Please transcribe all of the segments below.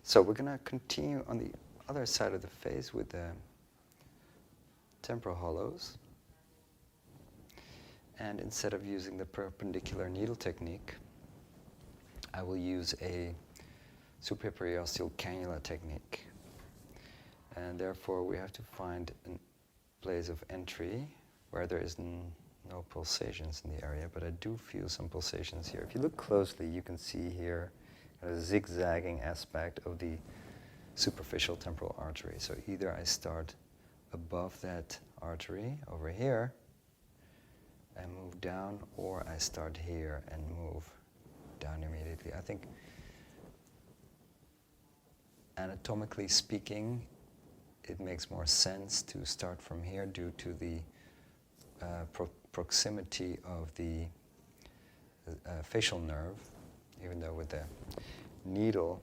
So we're going to continue on the other side of the face with the temporal hollows. And instead of using the perpendicular needle technique, I will use a supraperiosteal cannula technique. And therefore we have to find a place of entry where there is no pulsations in the area, but I do feel some pulsations here. If you look closely, you can see here a zigzagging aspect of the superficial temporal artery. So either I start above that artery over here and move down, or I start here and move down immediately. I think anatomically speaking, it makes more sense to start from here due to the proximity of the facial nerve, even though with the needle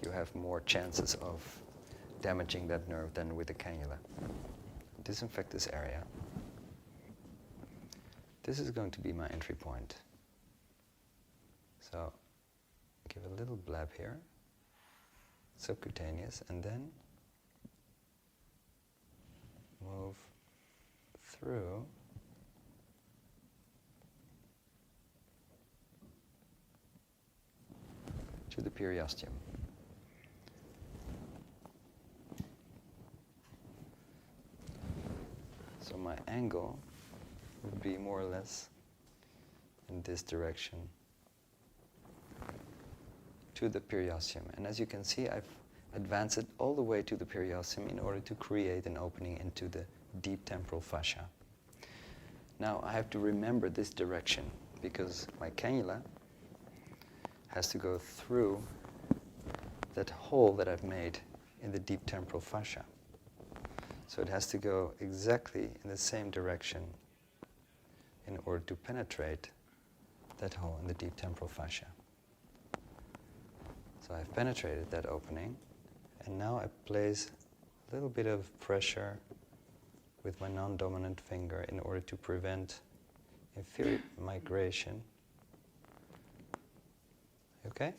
you have more chances of damaging that nerve than with the cannula. Disinfect this area. This is going to be my entry point. So give a little blab here, subcutaneous, and then move through to the periosteum. So my angle would be more or less in this direction to the periosteum. And as you can see, I've advanced it all the way to the periosteum in order to create an opening into the deep temporal fascia. Now I have to remember this direction because my cannula has to go through that hole that I've made in the deep temporal fascia. So it has to go exactly in the same direction in order to penetrate that hole in the deep temporal fascia. So I've penetrated that opening, and now I place a little bit of pressure with my non-dominant finger in order to prevent inferior migration. Okay?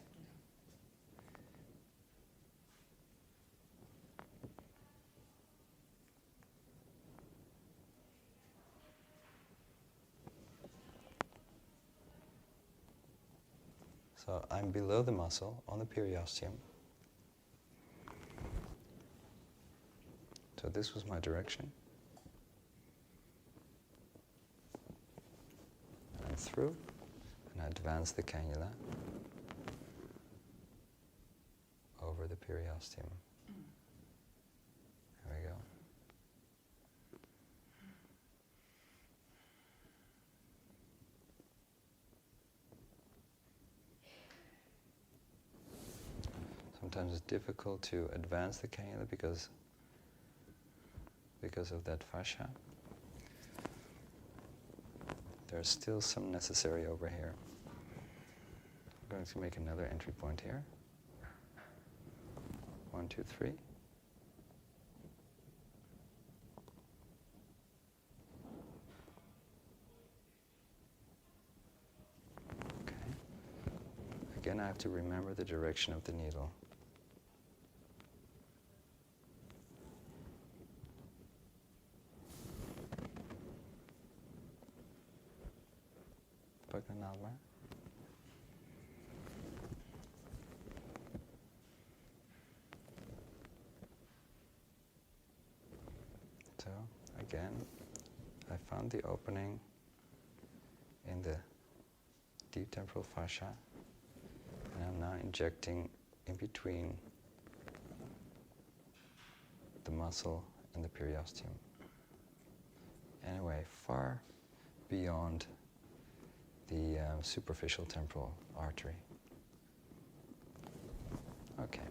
So I'm below the muscle on the periosteum. So this was my direction. And through, and I advance the cannula over the periosteum. There we go. Sometimes it's difficult to advance the cannula because of that fascia. There's still some necessary over here. I'm going to make another entry point here. 1, 2, 3. Okay. Again, I have to remember the direction of the needle. So again, I found the opening in the deep temporal fascia, and I'm now injecting in between the muscle and the periosteum. Anyway, far beyond the superficial temporal artery. Okay.